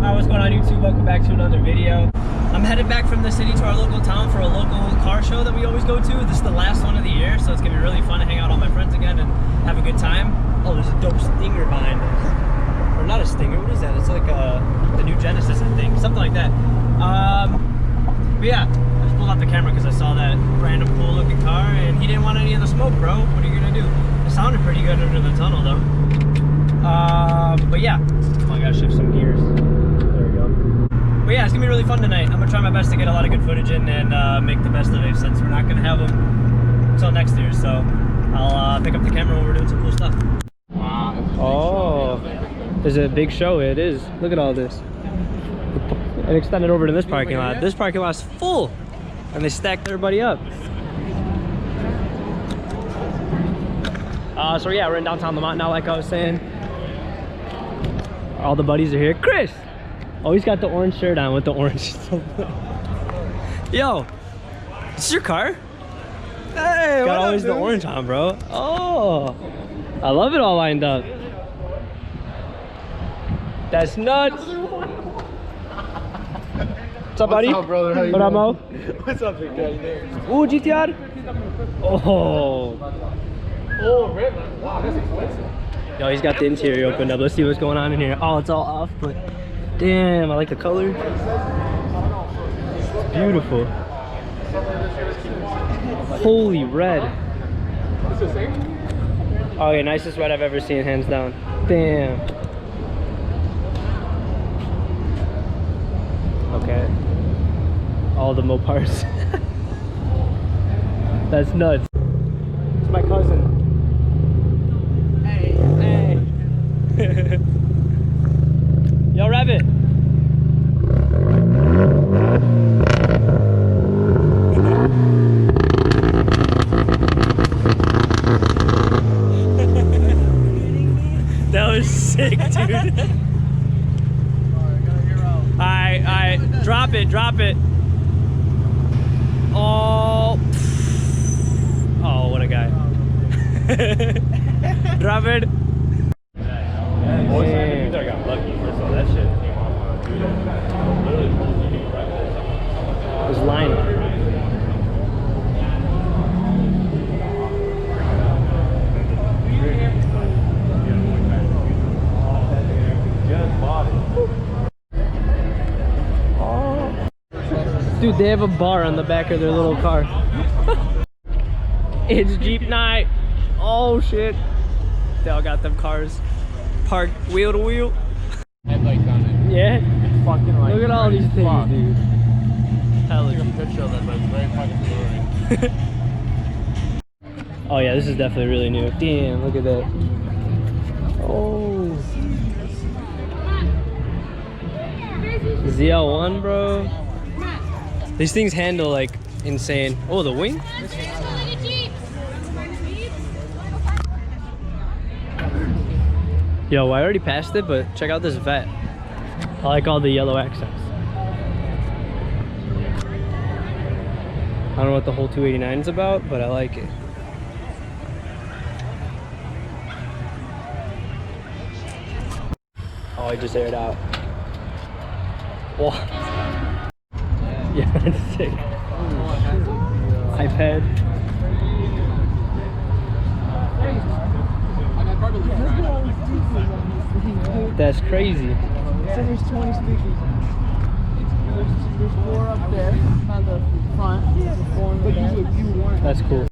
Alright, what's going on YouTube? Welcome back to another video. I'm headed back from the city to our local town for a local car show that we always go to. This is the last one of the year, so it's gonna be really fun to hang out with all my friends again and have a good time. Oh, there's a dope Stinger behind us. Or not a Stinger, what is that? It's like the new Genesis, I think. Something like that. But yeah, I just pulled out the camera because I saw that random cool looking car and he didn't want any of the smoke, bro. What are you gonna do? It sounded pretty good under the tunnel though. But yeah, oh, I gotta shift some gears. There we go. But yeah, it's gonna be really fun tonight. I'm gonna try my best to get a lot of good footage in and make the best of it since we're not gonna have them until next year. So I'll pick up the camera when we're doing some cool stuff. Oh, there's a big show. It is. Look at all this. And extended over to this parking lot. This parking lot's full, and they stacked everybody up. So yeah, we're in downtown Lemont now, like I was saying. All the buddies are here. Chris! Oh, he's got the orange shirt on with the orange. Yo, this is your car? Hey, got always the orange on, bro. Oh, I love it all lined up. That's nuts. What's up, buddy? What's up, brother? How you what up, Mo? What's up, big guy? Ooh, GTR. Oh. Oh, red. Wow, that's expensive. Yo, he's got the interior opened up. Let's see what's going on in here. Oh, it's all off, but damn, I like the color. It's beautiful. Holy red. It's the same? Oh yeah, nicest red I've ever seen, hands down. Damn. Okay. All the Mopars. That's nuts. It's my cousin. Hey, hey. Yo, rev it. That was sick, dude. Alright, drop it. Oh, what a guy. Drop it. I got lucky, so that shit came off. It was line. Dude, they have a bar on the back of their little car. It's Jeep night. Oh shit. They all got them cars parked wheel to wheel. Headlights on it. Yeah? Fucking like. Look at all these things, dude. Hella Take a picture of it, but it's very fucking blurry. Oh yeah, this is definitely really new. Damn, look at that. Oh. ZL1, bro. These things handle like insane. Oh, the wing? Yo, I already passed it, but check out this vet. I like all the yellow accents. I don't know what the whole 289 is about, but I like it. Oh, I just aired out. Whoa. Yeah, that's sick. iPad. That's crazy. So there's 20 speakers. There's 4 up there on the front. There's 4 in the back. That's cool.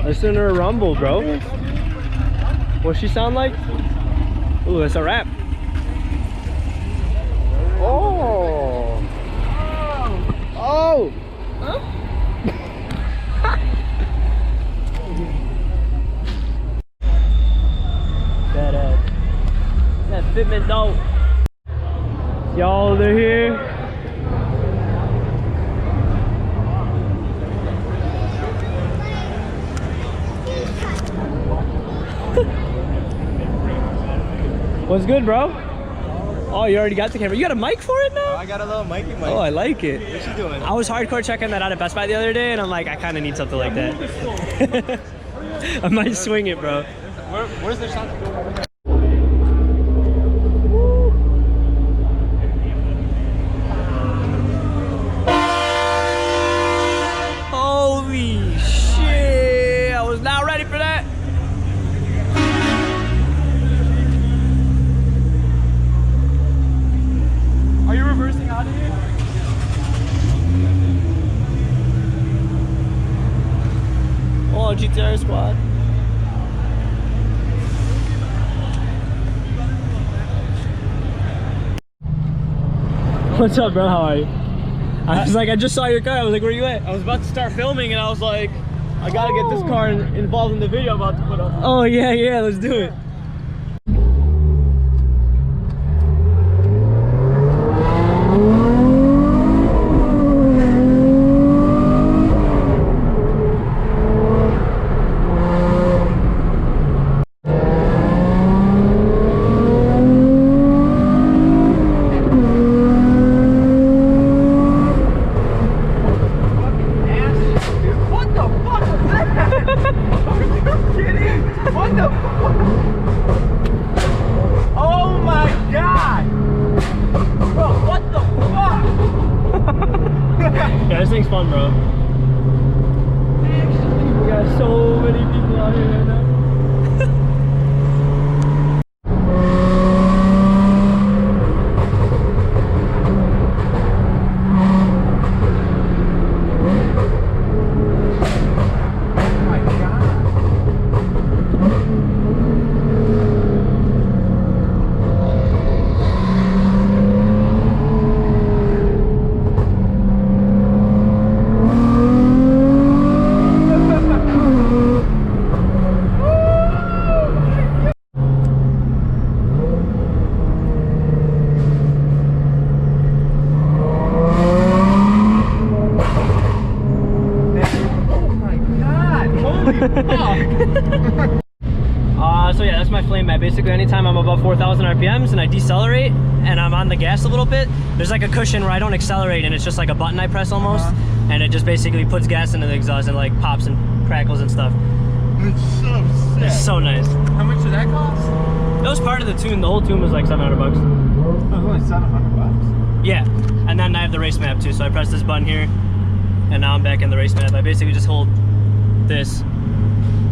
Listen to her rumble, bro. What's she sound like? Ooh, that's a rap. Oh. Oh. Huh? That fitment dope. Y'all, they're here. What's good, bro? Oh, you already got the camera. You got a mic for it now? I got a little Mikey mic. Oh, I like it. What you doing? I was hardcore checking that out at Best Buy the other day, and I'm like, I kind of need something like that. I might swing it, bro. Where's the shot? GTR squad. What's up, bro? How are you? I was like, I just saw your car. I was like, where you at? I was about to start filming and I was like, I gotta get this car involved in the video I'm about to put up. Oh yeah, yeah, let's do it. Yeah, this thing's fun, bro. We got so many people out here right now. So yeah, that's my flame map. Basically, anytime I'm above 4,000 RPMs and I decelerate and I'm on the gas a little bit, there's like a cushion where I don't accelerate and it's just like a button I press almost, and it just basically puts gas into the exhaust and like pops and crackles and stuff. It's so sick. It's so nice. How much did that cost? That was part of the tune. The whole tune was like 700 bucks. Oh, only 700 bucks. Yeah, and then I have the race map too. So I press this button here, and now I'm back in the race map. I basically just hold this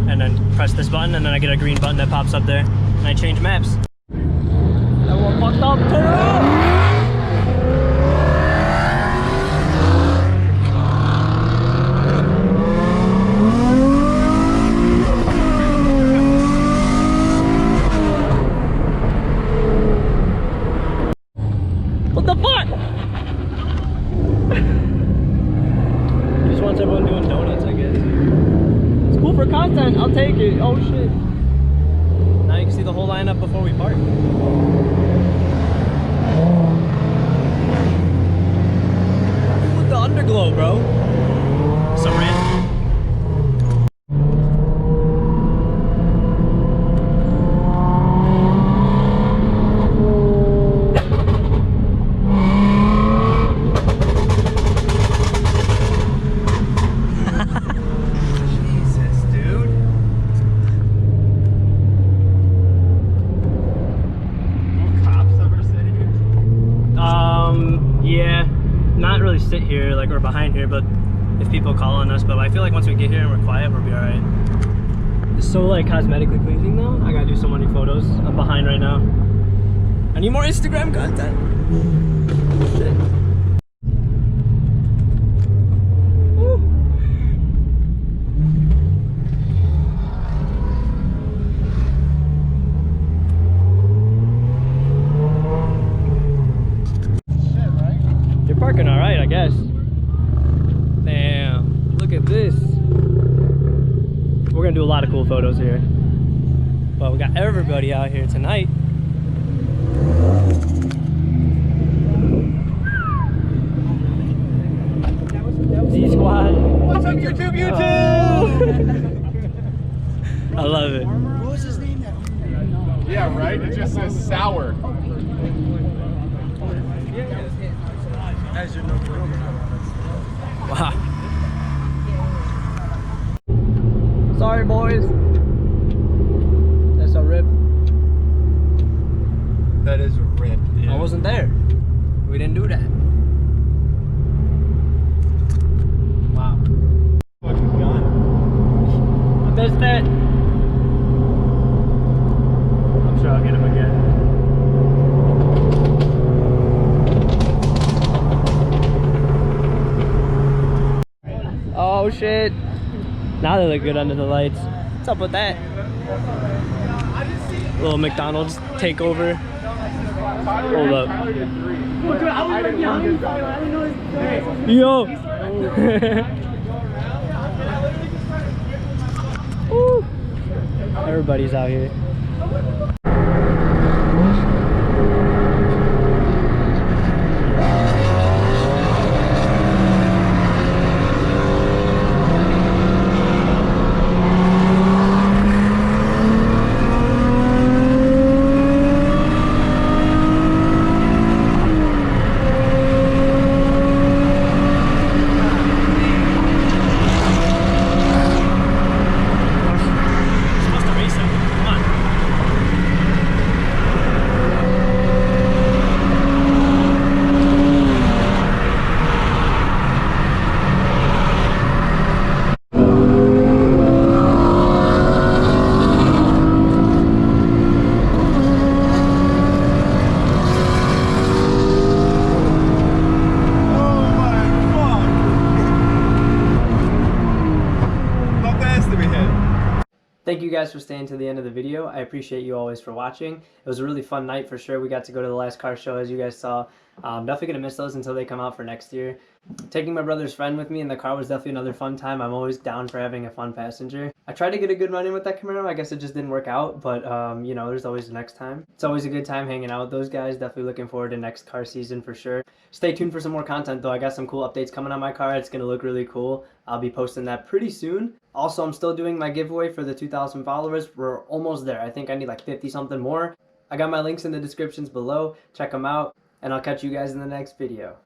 and then press this button, and then I get a green button that pops up there, and I change maps. That one fucked up, turn around! What the fuck? He just wants everyone doing donuts, I guess. It's cool for content, I'll take it. Oh shit. Now you can see the whole lineup before we park. Look at the underglow, bro. Some random. Yeah, not really sit here like we're behind here, but if people call on us, but I feel like once we get here and we're quiet, we'll be alright. It's so like cosmetically pleasing though. I gotta do so many photos. I'm behind right now. I need more Instagram content. Shit. Parking all right, I guess. Damn, look at this. We're gonna do a lot of cool photos here. But we got everybody out here tonight. Z-Squad. What's up, YouTube? I love it. What was his name? Yeah, right? It just says sour. Wow. Sorry, boys. That's a rip. That is a rip. I wasn't there. We didn't do that. Wow. Fucking gun. I missed it. I'm sure I'll get him again. Oh shit. Now they look good under the lights. What's up with that? Little McDonald's takeover. Hold up. Yo! Woo. Everybody's out here. Thank you guys for staying to the end of the video. I appreciate you always for watching. It was a really fun night for sure. We got to go to the last car show, as you guys saw. Definitely gonna miss those until they come out for next year. Taking my brother's friend with me in the car was definitely another fun time. I'm always down for having a fun passenger. I tried to get a good run in with that Camaro. I guess it just didn't work out, but you know, there's always the next time. It's always a good time hanging out with those guys. Definitely looking forward to next car season for sure. Stay tuned for some more content though. I got some cool updates coming on my car. It's gonna look really cool. I'll be posting that pretty soon. Also, I'm still doing my giveaway for the 2,000 followers. We're almost there. I think I need like 50 something more. I got my links in the descriptions below. Check them out, and I'll catch you guys in the next video.